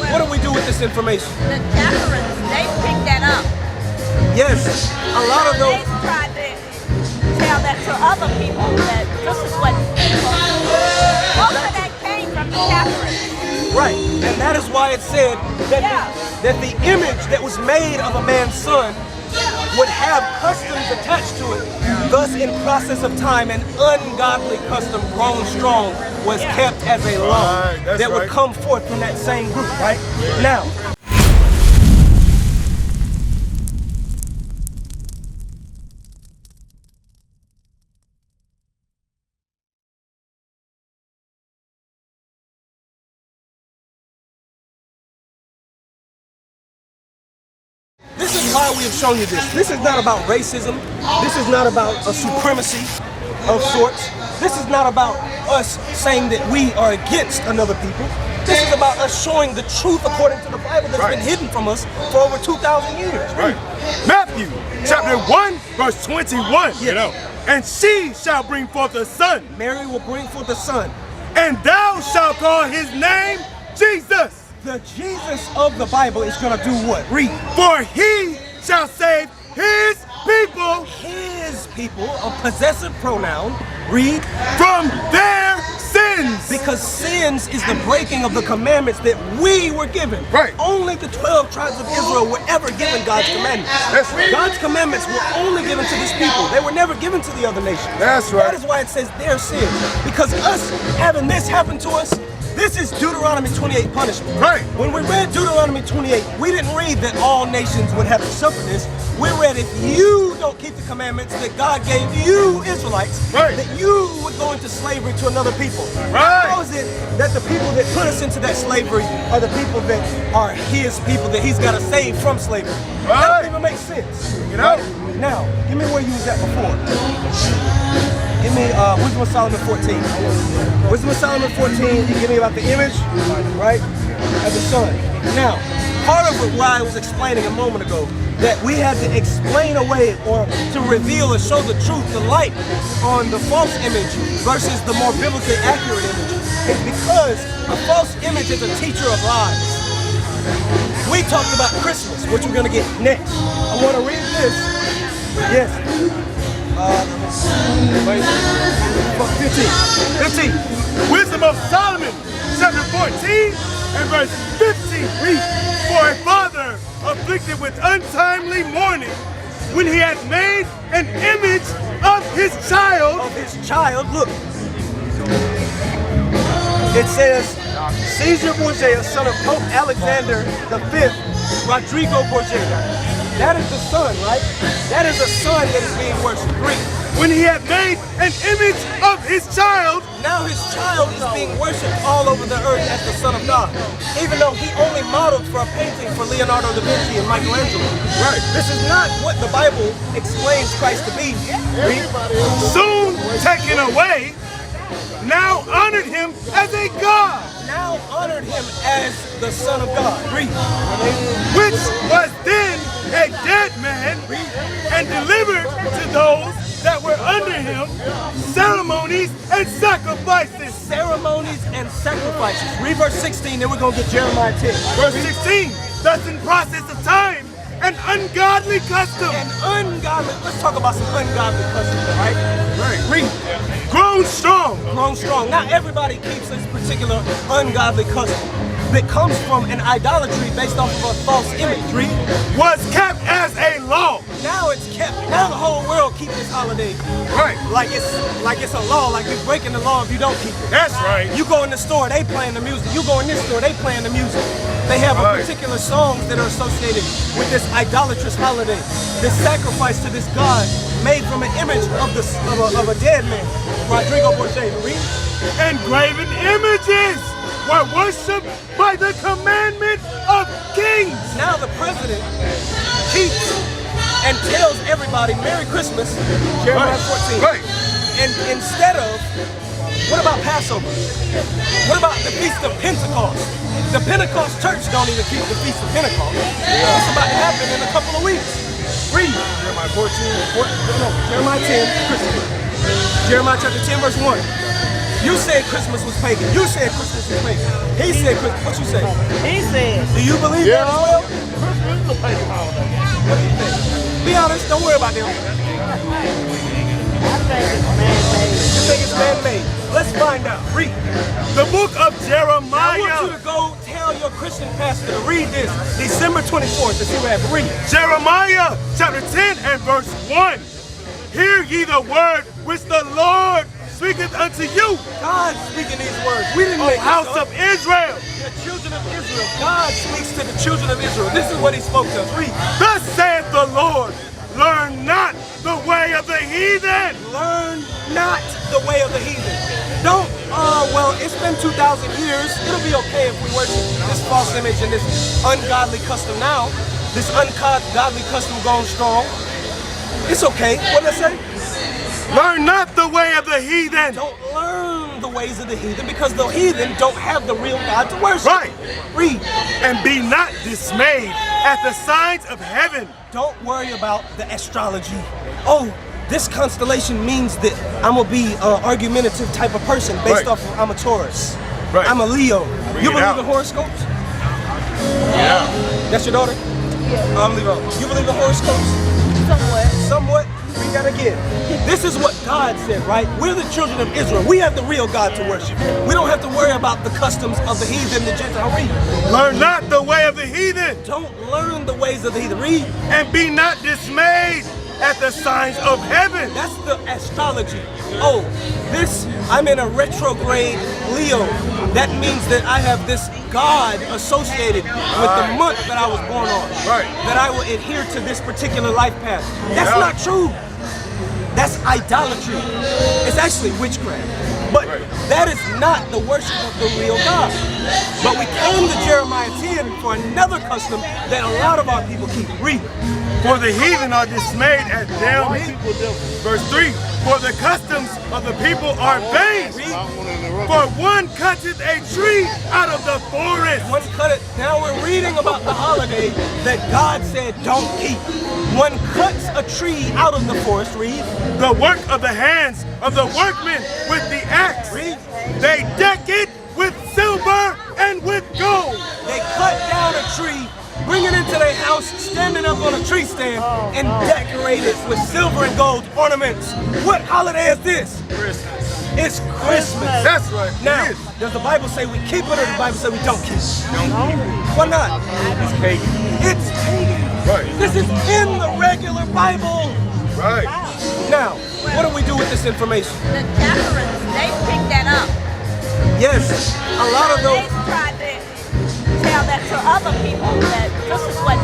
What do we do with this information? The Jackarans, they picked that up. Yes, a lot of those. They tried to tell that to other people that this is what people. Most of that came from the Jackarans. Right, and that is why it said that, that the image that was made of a man's son would have customs attached to it. Thus, in process of time, an ungodly custom grown strong was kept as a law that would come forth from that same group, right? Now, this is why we have shown you this. This is not about racism. This is not about a supremacy of sorts. This is not about us saying that we are against another people. This is about us showing the truth according to the Bible that's been hidden from us for over 2,000 years. Right. Matthew chapter 1 verse 21. And she shall bring forth a son. Mary will bring forth a son. And thou shalt call his name Jesus. The Jesus of the Bible is going to do what? Read. For he shall save his people. His people, a possessive pronoun. Read. From their sins. Because sins is the breaking of the commandments that we were given. Right. Only the 12 tribes of Israel were ever given God's commandments. That's right. God's commandments were only given to this people. They were never given to the other nations. That's right. That is why it says their sins. Because us having this happen to us, this is Deuteronomy 28 punishment. Right. When we read Deuteronomy 28, we didn't read that all nations would have to suffer this. We read if you don't keep the commandments that God gave you, Israelites, that you would go into slavery to another people. Right. How is it that the people that put us into that slavery are the people that are his people that he's got to save from slavery? That don't even make sense. You know? Now, give me where you was at before. Give me Wisdom of Solomon 14. Wisdom of Solomon 14, you give me about the image, right, of the son. Now, part of it, what I was explaining a moment ago, that we had to explain away or to reveal or show the truth, the light on the false image versus the more biblically accurate image, is because a false image is a teacher of lies. We talked about Christmas, which we're going to get next. I want to read this. Yes. 15. Wisdom of Solomon, chapter 14 and verse 15. Read. For a father afflicted with untimely mourning, when he had made an image of his child. Of his child, look. It says, Caesar Borgia, son of Pope Alexander V, Rodrigo Borgia. That is the son, right? That is the son that is being worshipped. Read. When he had made an image of his child. Now his child is being worshipped all over the earth as the Son of God. Even though he only modeled for a painting for Leonardo da Vinci and Michelangelo. Right. This is not what the Bible explains Christ to be. Read. Soon taken away, now honored him as a God. Now honored him as the Son of God. Read. Which was then a dead man, and delivered to those that were under him ceremonies and sacrifices. Ceremonies and sacrifices. Read verse 16, then we're going to get Jeremiah 10. Verse 16, thus in process of time, an ungodly custom. An ungodly, let's talk about some ungodly customs, right? Right. Read. Grown strong. Grown strong. Not everybody keeps this particular ungodly custom that comes from an idolatry based off of a false image. Read. Was kept as a law. Now it's kept. Now the whole world keeps this holiday. Right. Like it's a law. Like you're breaking the law if you don't keep it. That's right. You go in the store, they playing the music. You go in this store, they playing the music. They have a particular songs that are associated with this idolatrous holiday. This sacrifice to this God made from an image of a dead man. Rodrigo Borgia. Read. Engraven images were worshipped by the commandment of kings. Now the president keeps and tells everybody Merry Christmas, Jeremiah 14. Right. And instead of, what about Passover? What about the Feast of Pentecost? The Pentecost church don't even keep the Feast of Pentecost. It's about to happen in a couple of weeks. Read. Jeremiah 10, Christmas. Jeremiah chapter 10, verse 1. You said Christmas was pagan. You said Christmas was pagan. He said Christmas. What you say? He said. Do you believe that as well? Christmas is a pagan holiday. What do you think? Be honest. Don't worry about them. I think it's man-made. You think it's man-made? Let's find out. Read. The book of I want Jeremiah. you to go tell your Christian pastor to read this December 24th. To see what happened. Read. Jeremiah chapter 10 and verse 1. Hear ye the word which the Lord speaketh unto you, God speaking these words. We didn't O make house this up. of Israel. The children of Israel. God speaks to the children of Israel. This is what he spoke to us. Read. Thus saith the Lord, learn not the way of the heathen. Learn not the way of the heathen. Don't, well, it's been 2,000 years. It'll be okay if we worship this false image and this ungodly custom now. This ungodly custom going strong. It's okay. What did I say? Learn not the way of the heathen. Don't learn the ways of the heathen because the heathen don't have the real God to worship. Right. Read. And be not dismayed at the signs of heaven. Don't worry about the astrology. Oh, this constellation means that I'm gonna be an argumentative type of person based off of I'm a Taurus. Right. I'm a Leo. Bring You it believe out. in horoscopes? Yeah. That's your daughter? Yeah. You believe in horoscopes? Somewhat. Somewhat. Read that again. This is what God said, right? We're the children of Israel. We have the real God to worship. We don't have to worry about the customs of the heathen, the Gentile. Read. Learn not the way of the heathen. Don't learn the ways of the heathen. Read. And be not dismayed at the signs of heaven. That's the astrology. Oh, I'm in a retrograde Leo. That means that I have this God associated with the month that I was born on. Right. That I will adhere to this particular life path. That's not true. That's idolatry. It's actually witchcraft. But that is not the worship of the real God. But we came to Jeremiah 10 for another custom that a lot of our people keep. Read. For the heathen are dismayed at them. Verse 3. For the customs of the people are vain. For one cutteth a tree out of the forest. One cut it. Now we're reading about the holiday that God said don't keep. One cuts a tree out of the forest. Read. The work of the hands of the workmen with the axe. Read. They deck it with silver and with gold. They cut down a tree, bring it into their house, standing up on a tree stand, and decorate it with silver and gold ornaments. What holiday is this? Christmas. It's Christmas. That's right. Now, It is. does the Bible say we keep it or does the Bible say we don't keep it? Why not? It's pagan. It's pagan. Right. This is in the regular Bible. Right. Now, what do we do with this information? The Catherines, they picked that up. Yes, a lot of They those. tried to tell that to other people that this is what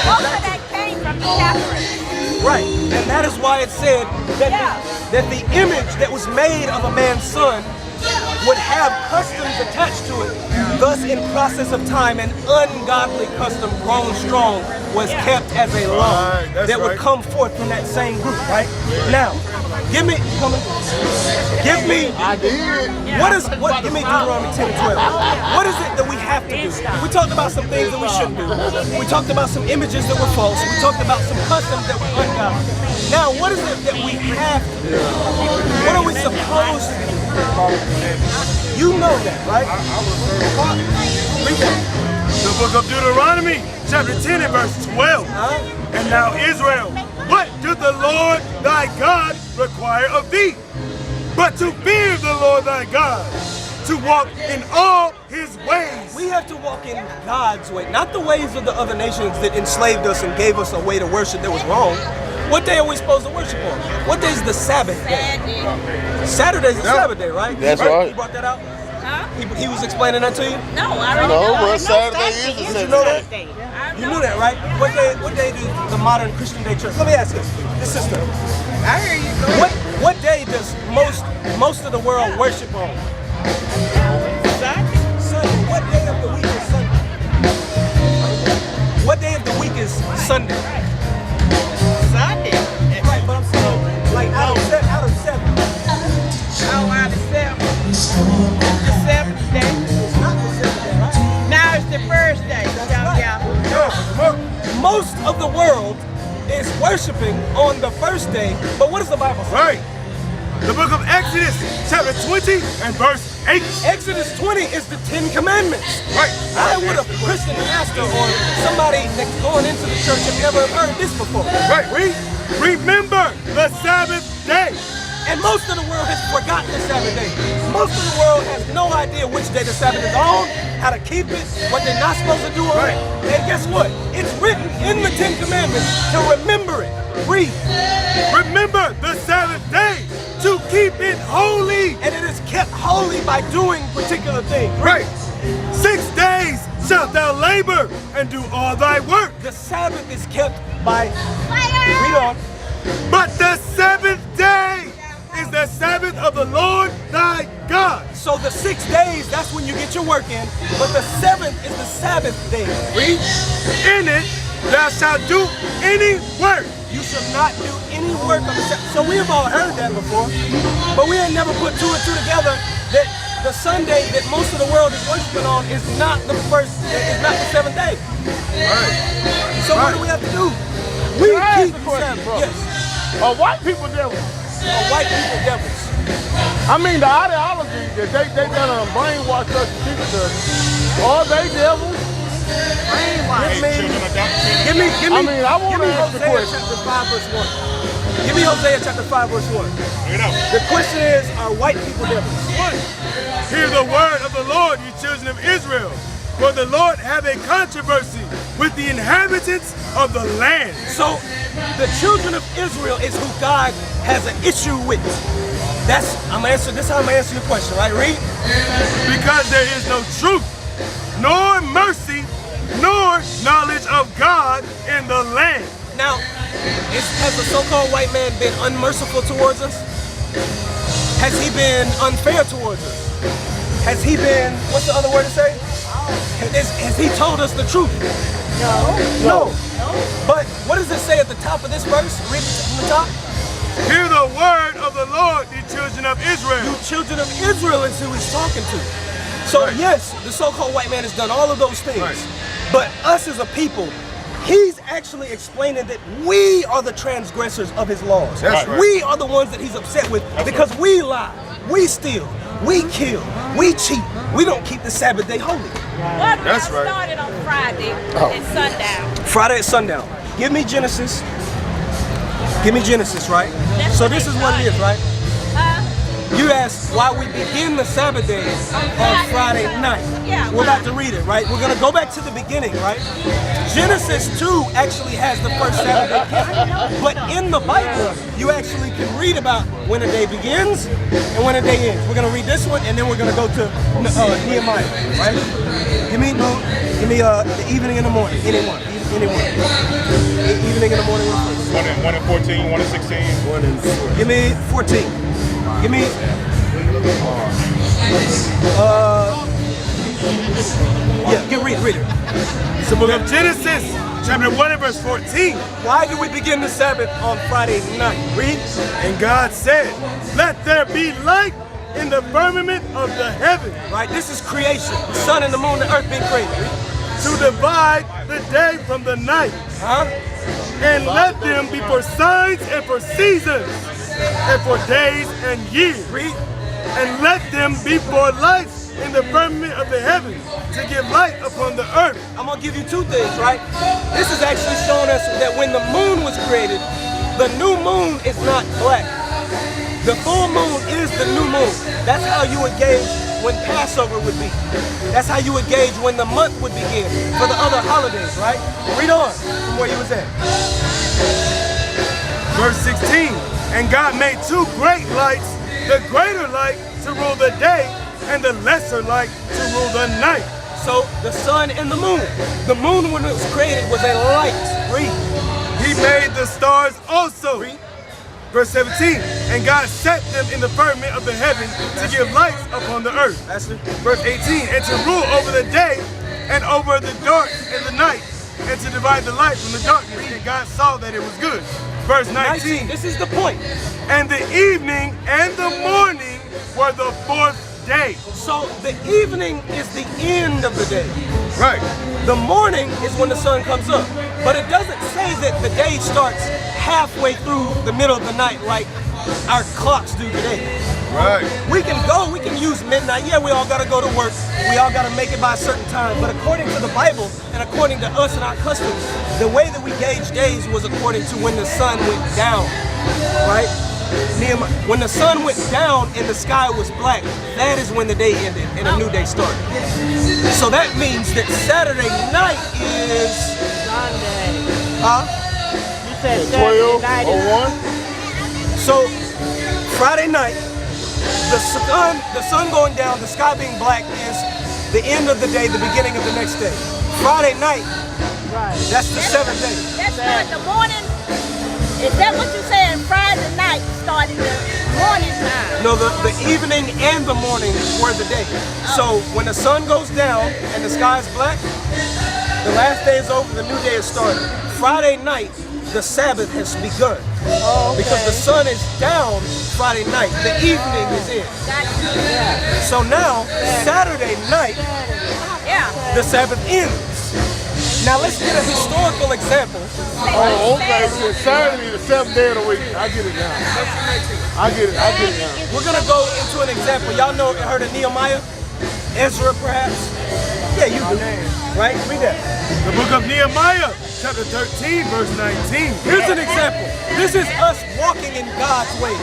most of that came from the Catherines. Right, and that is why it said that, that the image that was made of a man's son would have customs attached to it. Thus, in process of time, an ungodly custom grown strong was kept as a law that would come forth from that same group, right? Now, give me, give me Deuteronomy 10 and 12. What is it that we have to do? We talked about some things that we shouldn't do. We talked about some images that were false. We talked about some customs that were ungodly. Now, what is it that we have to do? What are we supposed to do? You know that, right? Read that. The book of Deuteronomy, chapter 10 and verse 12. And now Israel, what doth the Lord thy God require of thee? But to fear the Lord thy God, to walk in all his ways. We have to walk in God's way, not the ways of the other nations that enslaved us and gave us a way to worship that was wrong. What day are we supposed to worship on? What day is the Sabbath day? Saturday's the Sabbath day, right? That's right. He brought that out? Huh? He was explaining that to you? No, I already No, know. well, I know Saturday is the Did you know that? I You know knew that, right? What day do the modern Christian day church? Let me ask this sister. I hear you. What day does most of the world worship on? Sunday. What day of the week is Sunday? What day of the week is Sunday? Sunday. Right, but I'm saying, like out of seven. Oh, out of 7. The 7th day. It's not the seventh day, right? Now it's the first day. Most of the world is worshiping on the first day, but what does the Bible say? Right. The book of Exodus, chapter 20 and verse 8. Exodus 20 is the 10 Commandments. Right. How would a Christian pastor or somebody that's going into the church have never heard this before? Right. Remember the Sabbath day. And most of the world has forgotten the Sabbath day. Most of the world has no idea which day the Sabbath is on, how to keep it, what they're not supposed to do on it. And guess what? It's written in the 10 Commandments to remember it. Read. Remember the Sabbath day to keep it holy. And it is kept holy by doing particular things. Right. 6 days shalt thou labor and do all thy work. The Sabbath is kept by, read on. But the seventh day is the Sabbath of the Lord thy God. So the 6 days, that's when you get your work in. But the 7th is the Sabbath day. Read. In it thou shalt do any work. You shall not do any work on the Sabbath. So we have all heard that before, but we ain't never put 2 and 2 together that the Sunday that most of the world is worshiping on is not the 7th day. Right. So what do we have to do? We Can I ask keep a the question, Sabbath. bro? Yes. Are white people devils? White people devils. I mean, the ideology that they done brainwash us and teach us, are they devils? Give me I mean, I wanna ask the Hosea question. chapter 5 verse 1. Give me Hosea chapter 5 verse 1. The question is, are white people devils? Hear the word of the Lord, you children of Israel. For the Lord have a controversy with the inhabitants of the land. So the children of Israel is who God has an issue with. This is how I'm gonna answer your question, right? Read. Because there is no truth, nor mercy, nor knowledge of God in the land. Now, has the so-called white man been unmerciful towards us? Has he been unfair towards us? Has he been, what's the other word to say? Has he told us the truth? No. But what does it say at the top of this verse? Read it from the top. Hear the word of the Lord, you children of Israel. You children of Israel is who he's talking to. So yes, the so-called white man has done all of those things. But us as a people, he's actually explaining that we are the transgressors of his laws. That's right. We are the ones that he's upset with because we lie, we steal, we kill, we cheat. We don't keep the Sabbath day holy. Well, That's right. started on Friday at sundown. Friday at sundown. Give me Genesis. Give me Genesis, right? That's So when this they is what it is, started. right? You asked why we begin the Sabbath day on Friday night. Yeah, We're about to read it, right? We're gonna go back to the beginning, right? Genesis 2 actually has the first Sabbath day given. But in the Bible, you actually can read about when a day begins and when a day ends. We're gonna read this one and then we're gonna go to Nehemiah, right? Give me the evening and the morning. Anyone. Evening and the morning. 1 and 14, 1 and 16. Give me 14. Give me read it. It's the book of Genesis, chapter 1 and verse 14. Why do we begin the Sabbath on Friday night? Read. And God said, let there be light in the firmament of the heaven. Right, this is creation. The sun and the moon, the earth being created. Read. To divide the day from the night. Huh? And let them be for signs and for seasons and for days and years. Read. And let them be for lights in the firmament of the heaven to give light upon the earth. I'm gonna give you two things, right? This is actually showing us that when the moon was created, the new moon is not black. The full moon is the new moon. That's how you would gauge when Passover would be. That's how you would gauge when the month would begin for the other holidays, right? Read on from where you was at. Verse 16, and God made two great lights, the greater light to rule the day and the lesser light to rule the night. So the sun and the moon. The moon when it was created was a light. Read. He made the stars also. Read. Verse 17, and God set them in the firmament of the heaven to give lights upon the earth. That's it. Verse 18, and to rule over the day and over the dark and the night, and to divide the light from the darkness. And God saw that it was good. Verse 19, This is the point. and the evening and the morning were the fourth day. So the evening is the end of the day. Right. The morning is when the sun comes up. But it doesn't say that the day starts halfway through the middle of the night, like our clocks do today. Right. We can use midnight. Yeah, we all gotta go to work. We all gotta make it by a certain time. But according to the Bible and according to us and our customs, the way that we gauge days was according to when the sun went down, right? When the sun went down and the sky was black, that is when the day ended and a new day started. So that means that Saturday night is Sunday. You said 12:01. So Friday night, the sun going down, the sky being black is the end of the day, the beginning of the next day. Friday night, that's the seventh day. That's not the morning. Is that what you said? Friday night started the morning time. No, the evening and the morning were the day. So when the sun goes down and the sky is black, the last day is over, the new day is started. Friday night, the Sabbath has begun. Because the sun is down Friday night, the evening is in. So now, Saturday night, the Sabbath ends. Now let's get a historical example. Oh, okay. So Saturday, the 7th day of the week. I get it now. I get it now. We're gonna go into an example. Y'all know, heard of Nehemiah? Ezra, perhaps? Yeah, you do. Right? Read that. The book of Nehemiah, chapter 13, verse 19. Here's an example. This is us walking in God's ways.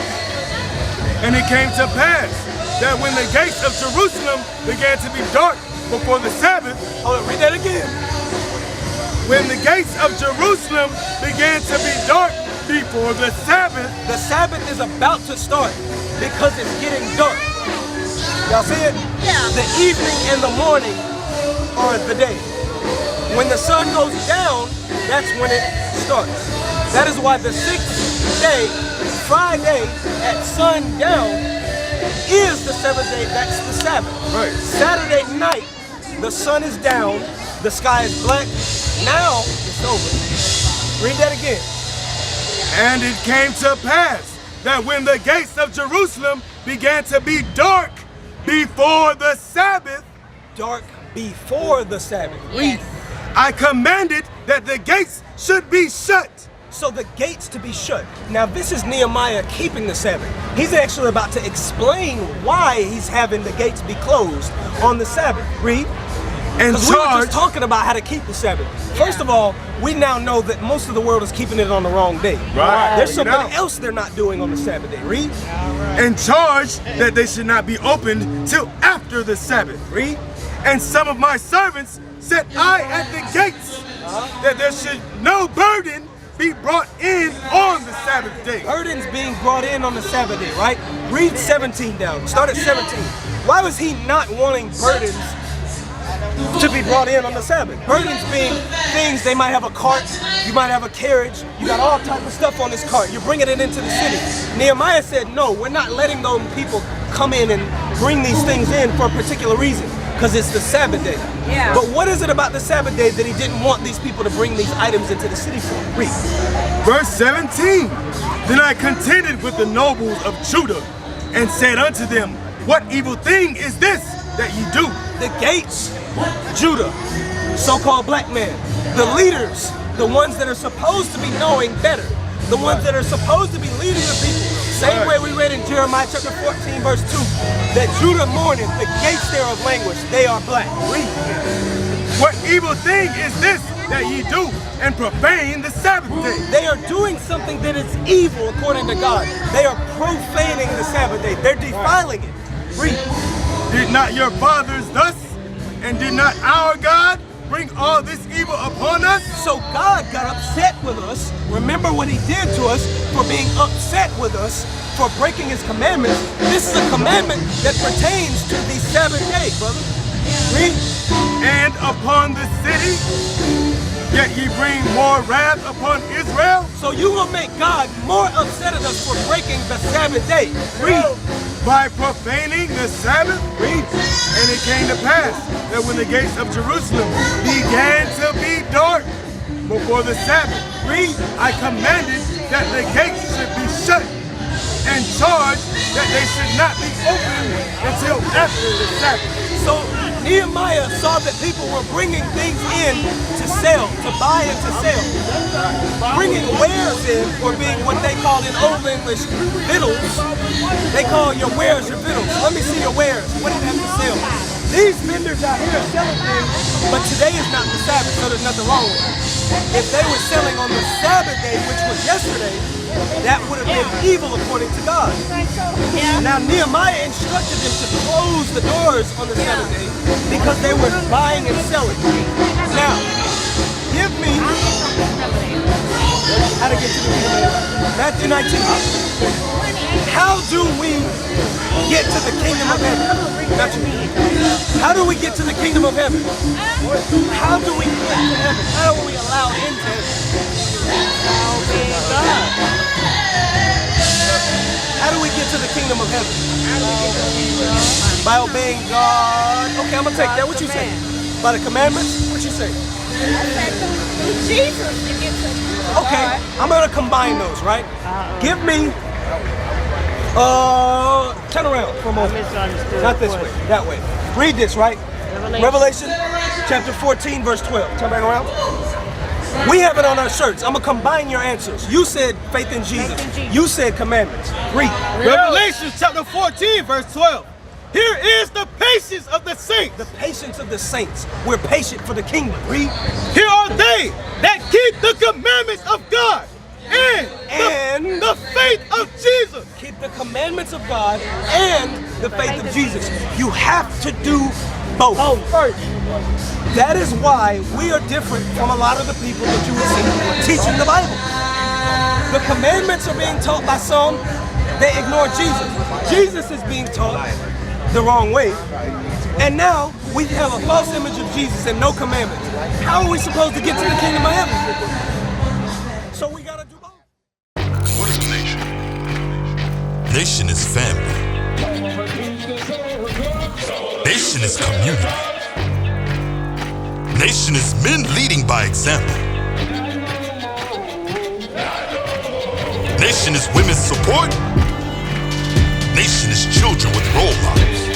And it came to pass that when the gates of Jerusalem began to be dark before the Sabbath, Hold on, read that again. when the gates of Jerusalem began to be dark before the Sabbath, The Sabbath is about to start because it's getting dark. Y'all see it? Yeah. The evening and the morning are the day. When the sun goes down, that's when it starts. That is why the sixth day, Friday at sundown, is the seventh day. That's the Sabbath. Right. Saturday night, the sun is down, the sky is black. Now it's over. Read that again. and it came to pass that when the gates of Jerusalem began to be dark before the Sabbath, Dark before the Sabbath. Read. I commanded that the gates should be shut. So the gates to be shut. Now this is Nehemiah keeping the Sabbath. He's actually about to explain why he's having the gates be closed on the Sabbath. Read. And Because we were charge just talking about how to keep the Sabbath. First of all, we now know that most of the world is keeping it on the wrong day. Right. There's something Now. else they're not doing on the Sabbath day. Read. and charge that they should not be opened till after the Sabbath. Read. And some of my servants set I at the gates, that there should no burden be brought in on the Sabbath day. Burdens being brought in on the Sabbath day, right? Read 17 down. Start at 17. Why was he not wanting burdens to be brought in on the Sabbath? Burdens being things, they might have a cart, you might have a carriage, you got all type of stuff on this cart, you're bringing it into the city. Nehemiah said, no, we're not letting those people come in and bring these things in for a particular reason, because it's the Sabbath day. Yeah. But what is it about the Sabbath day that he didn't want these people to bring these items into the city for? Read. Verse 17. Then I contended with the nobles of Judah and said unto them, what evil thing is this that ye do? The gates, Judah, so-called black man, the leaders, the ones that are supposed to be knowing better, the ones that are supposed to be leading the people. Same way we read in Jeremiah chapter 14, verse 2, that Judah mourneth, the gates thereof languish, they are black. Read. What evil thing is this that ye do and profane the Sabbath day? They are doing something that is evil according to God. They are profaning the Sabbath day. They're defiling it. Read. Did not your fathers thus, and did not our God bring all this evil upon us? So God got upset with us. Remember what he did to us for being upset with us for breaking his commandments. This is a commandment that pertains to the Sabbath day, brother. Read. And upon the city, yet ye bring more wrath upon Israel? So you will make God more upset at us for breaking the Sabbath day. Read. By profaning the Sabbath? Read. And it came to pass that when the gates of Jerusalem began to be dark before the Sabbath, Read. I commanded that the gates should be shut and charged that they should not be opened until after the Sabbath. So Nehemiah saw that people were bringing things in to sell, to buy and to sell. Bringing wares in, or being what they call in Old English, victuals. They call your wares your victuals. Let me see your wares. What do you have to sell? These vendors out here are selling things, but today is not the Sabbath, so there's nothing wrong with it. If they were selling on the Sabbath day, which was yesterday, that would have been evil according to God. Now Nehemiah instructed them to close the doors on the Sabbath day because they were buying and selling. Now, give me how to get to the kingdom of heaven. Matthew 19. How do we get to the kingdom of heaven? How do we get to the kingdom of heaven? How do we get to heaven? How are we allowed into heaven? How do we get to the kingdom of heaven? By obeying God. Okay, I'm gonna take that. What you say? By the commandments? What you say? Through Jesus to get to Okay, I'm gonna combine those, right? Give me turn around for a moment. Not this way, that way. Read this, right? Revelation chapter 14, verse 12. Turn back around. We have it on our shirts. I'm gonna combine your answers. You said faith in Jesus. You said commandments. Read. Revelation chapter 14, verse 12. Here is the patience of the saints. The patience of the saints. We're patient for the kingdom. Read. Here are they that keep the commandments of God and the faith of Jesus. Keep the commandments of God and the faith of Jesus. You have to do both. That is why we are different from a lot of the people that you would see teaching the Bible. The commandments are being taught by some. They ignore Jesus. Jesus is being taught the wrong way. And now we have a false image of Jesus and no commandments. How are we supposed to get to the kingdom of heaven? So we gotta do both. What is a nation? Nation is family. Nation is community. Nation is men leading by example. Nation is women's support. Nation is children with role models.